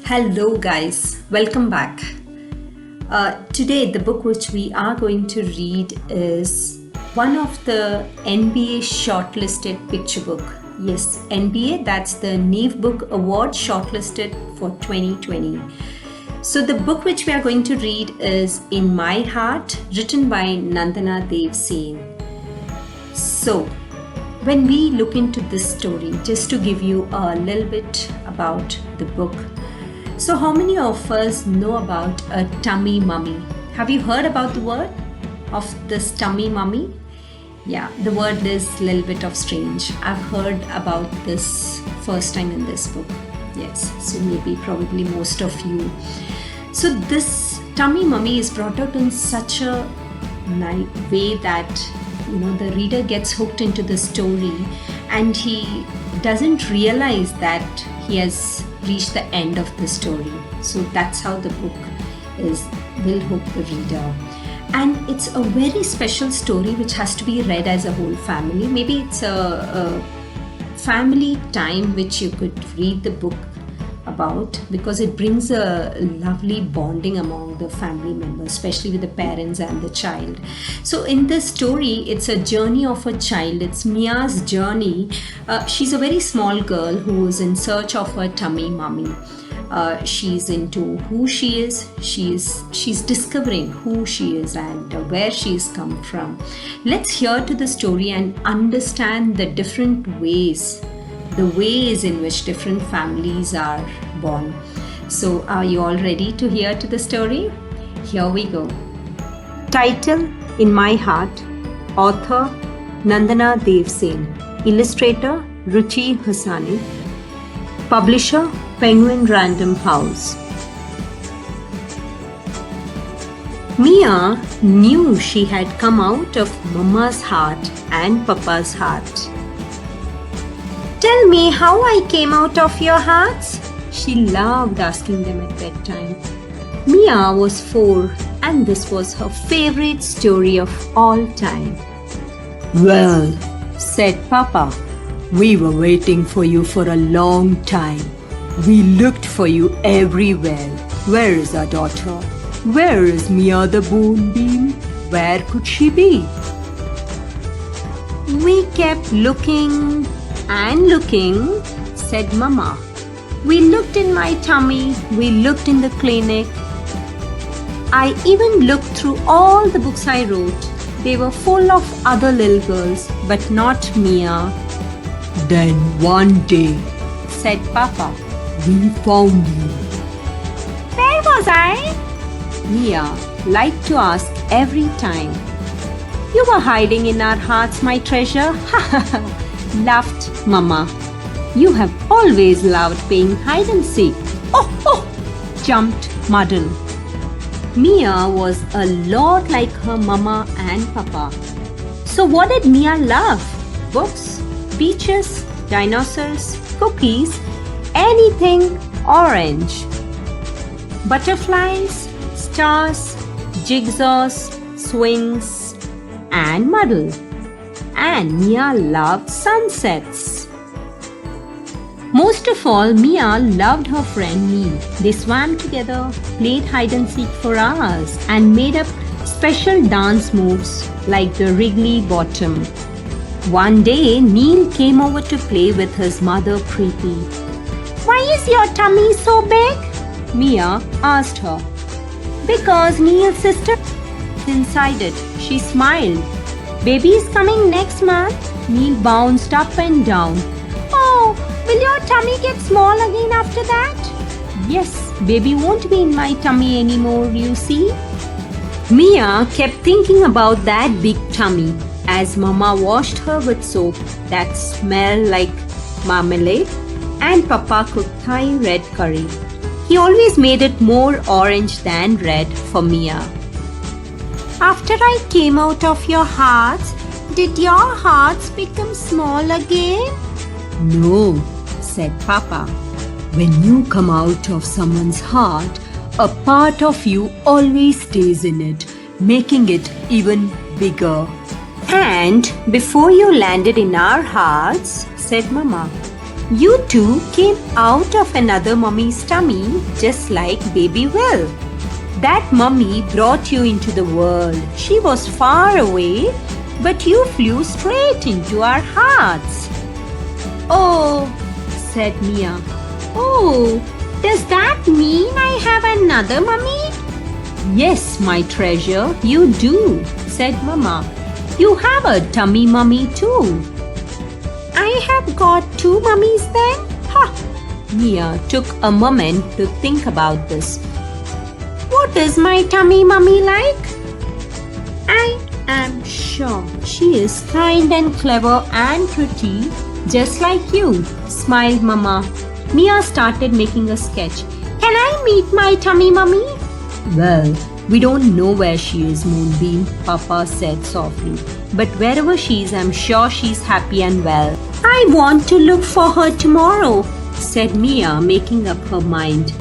Hello, guys, welcome back. Today, the book which we are going to read is one of the NBA shortlisted picture book. Yes, NBA, that's the Neve Book Award shortlisted for 2020. So, the book which we are going to read is In My Heart, written by Nandana Dev Sen. So, when we look into this story, just to give you a little bit about the book. So, how many of us know about a tummy mummy? Have you heard about the word of this tummy mummy? Yeah, the word is a little bit of strange. I've heard about this first time in this book. Yes, so maybe probably most of you. So, this tummy mummy is brought out in such a way that the reader gets hooked into the story and he doesn't realize that he has reached the end of the story. So that's how the book will hook the reader. And it's a very special story which has to be read as a whole family. Maybe it's a family time which you could read the book about, because it brings a lovely bonding among the family members, especially with the parents and the child. So in this story, it's a journey of a child. It's Mia's journey. She's a very small girl who is in search of her tummy mummy. She's into who she is. She's discovering who she is and where she's come from. Let's hear to the story and understand the different ways in which different families are born. So, are you all ready to hear to the story? Here we go. Title: In My Heart. Author: Nandana Dev Sen. Illustrator: Ruchi Hasani. Publisher: Penguin Random House. Mia knew she had come out of Mama's heart and Papa's heart. Tell me how I came out of your hearts? She loved asking them at bedtime. Mia was 4 and this was her favorite story of all time. Well, said Papa, we were waiting for you for a long time. We looked for you everywhere. Where is our daughter? Where is Mia the Moonbeam? Where could she be? We kept looking and looking, said Mama. We looked in my tummy, we looked in the clinic. I even looked through all the books I wrote. They were full of other little girls, but not Mia. Then one day, said Papa, we found you. Where was I? Mia liked to ask every time. You were hiding in our hearts, my treasure. Laughed Mama. You have always loved playing hide and seek. Oh, jumped Muddle. Mia was a lot like her Mama and Papa. So what did Mia love? Books, beaches, dinosaurs, cookies, anything orange. Butterflies, stars, jigsaws, swings, and Muddle. And Mia loved sunsets. Most of all, Mia loved her friend Neil. They swam together, played hide and seek for hours, and made up special dance moves like the Wriggly Bottom. One day, Neil came over to play with his mother Preeti. Why is your tummy so big? Mia asked her. Because Neil's sister is inside it. She smiled. Baby is coming next month. Neil bounced up and down. Oh, will your tummy get small again after that? Yes, baby won't be in my tummy anymore, you see. Mia kept thinking about that big tummy as Mama washed her with soap that smelled like marmalade and Papa cooked Thai red curry. He always made it more orange than red for Mia. After I came out of your hearts, did your hearts become small again? No, said Papa. When you come out of someone's heart, a part of you always stays in it, making it even bigger. And before you landed in our hearts, said Mama, You two came out of another mummy's tummy just like baby Will. That mummy brought you into the world. She was far away, but you flew straight into our hearts. Oh, said Mia. Oh, does that mean I have another mummy? Yes, my treasure, you do, said Mama. You have a tummy mummy too. I have got two mummies then? Ha! Mia took a moment to think about this. What is my tummy mummy like? I am sure she is kind and clever and pretty, just like you, smiled Mama. Mia started making a sketch. Can I meet my tummy mummy? Well, we don't know where she is, Moonbeam, Papa said softly. But wherever she is, I'm sure she's happy and well. I want to look for her tomorrow, said Mia, making up her mind.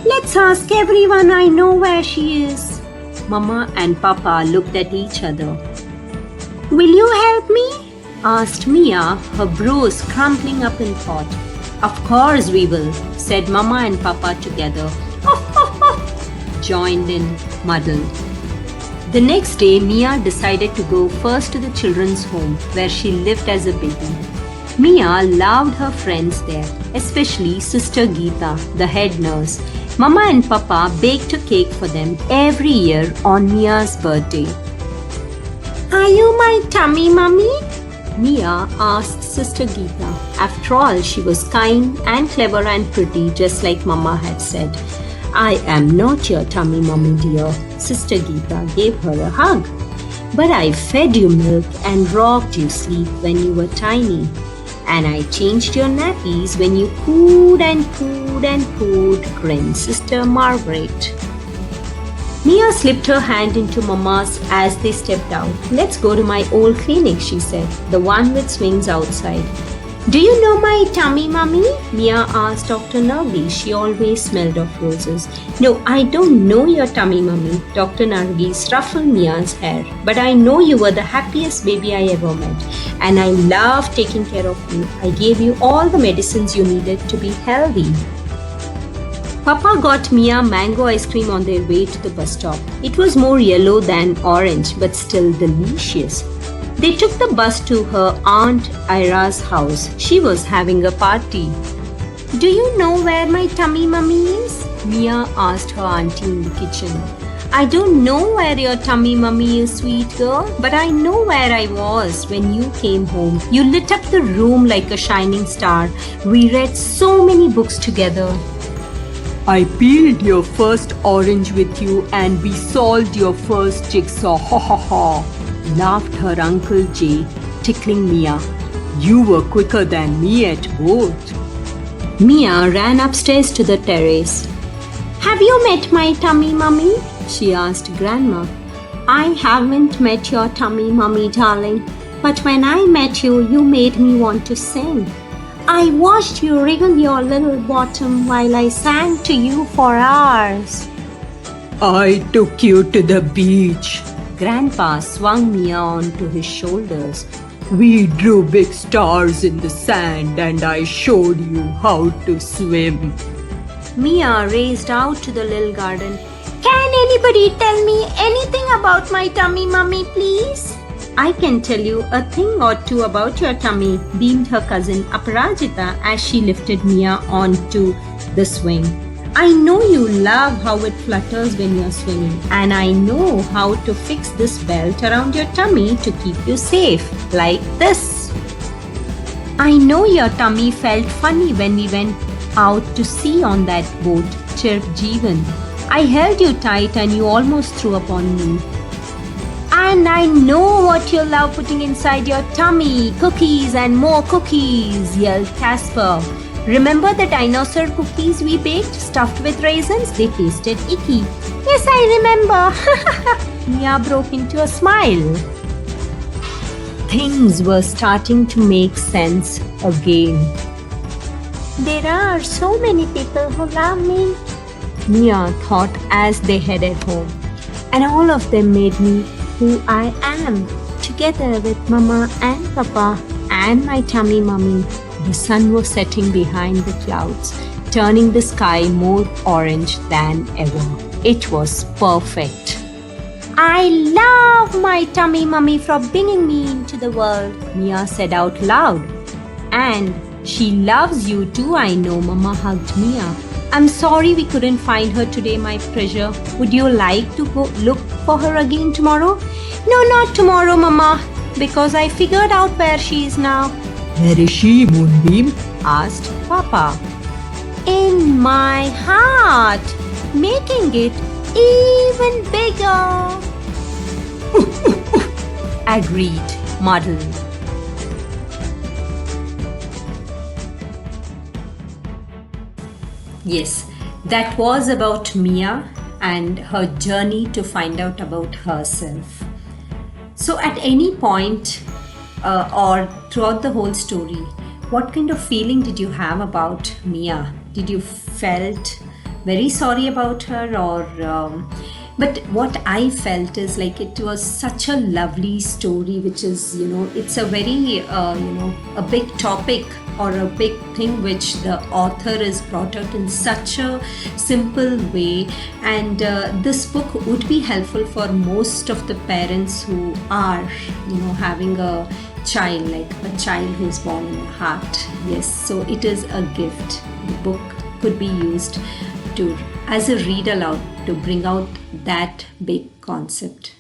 Let's ask everyone I know where she is. Mama and Papa looked at each other. Will you help me? Asked Mia, her brows crumpling up in thought. Of course we will, said Mama and Papa together. Joined in Muddle. The next day, Mia decided to go first to the children's home where she lived as a baby. Mia loved her friends there, especially Sister Geeta, the head nurse. Mama and Papa baked a cake for them every year on Mia's birthday. Are you my tummy mummy? Mia asked Sister Geeta. After all, she was kind and clever and pretty, just like Mama had said. I am not your tummy mummy, dear. Sister Geeta gave her a hug. But I fed you milk and rocked you sleep when you were tiny. And I changed your nappies when you pooed and pooed and pooed, grinned Sister Margaret. Mia slipped her hand into Mama's as they stepped out. Let's go to my old clinic, she said, the one with swings outside. Do you know my tummy mummy? Mia asked Dr. Nargis. She always smelled of roses. No, I don't know your tummy mummy. Dr. Nargis ruffled Mia's hair. But I know you were the happiest baby I ever met. And I love taking care of you. I gave you all the medicines you needed to be healthy. Papa got Mia mango ice cream on their way to the bus stop. It was more yellow than orange, but still delicious. They took the bus to her Aunt Ira's house. She was having a party. Do you know where my tummy mummy is? Mia asked her auntie in the kitchen. I don't know where your tummy mummy is, sweet girl, but I know where I was when you came home. You lit up the room like a shining star. We read so many books together. I peeled your first orange with you and we solved your first jigsaw. Ha ha ha, laughed her Uncle Jay, tickling Mia. You were quicker than me at both. Mia ran upstairs to the terrace. Have you met my tummy mummy? She asked Grandma. I haven't met your tummy mummy, darling. But when I met you, you made me want to sing. I watched you wriggle your little bottom while I sang to you for hours. I took you to the beach. Grandpa swung Mia onto his shoulders. We drew big stars in the sand and I showed you how to swim. Mia raced out to the little garden. Can anybody tell me anything about my tummy mummy, please? I can tell you a thing or two about your tummy, beamed her cousin Aparajita as she lifted Mia onto the swing. I know you love how it flutters when you're swinging, and I know how to fix this belt around your tummy to keep you safe, like this. I know your tummy felt funny when we went out to sea on that boat, chirped Jeevan. I held you tight and you almost threw up on me. And I know what you love putting inside your tummy. Cookies and more cookies, yelled Casper. Remember the dinosaur cookies we baked, stuffed with raisins? They tasted icky. Yes, I remember. Mia broke into a smile. Things were starting to make sense again. There are so many people who love me, Mia thought as they headed home. And all of them made me who I am, together with Mama and Papa and my tummy mummy. The sun was setting behind the clouds, turning the sky more orange than ever. It was perfect. I love my tummy mummy for bringing me into the world, Mia said out loud. And she loves you too, I know, Mama hugged Mia. I'm sorry we couldn't find her today, my treasure. Would you like to go look for her again tomorrow? No, not tomorrow, Mama, because I figured out where she is now. Where is she, Moonbeam? Asked Papa. In my heart, making it even bigger. Agreed, Muddle. Yes, that was about Mia and her journey to find out about herself. So, at any point or throughout the whole story, what kind of feeling did you have about Mia? Did you felt very sorry about her, or but what I felt is like it was such a lovely story, which is, it's a very a big topic or a big thing which the author is brought out in such a simple way. And this book would be helpful for most of the parents who are having a child, like a child who is born in a heart. Yes, so it is a gift. The book could be used to as a read aloud to bring out that big concept.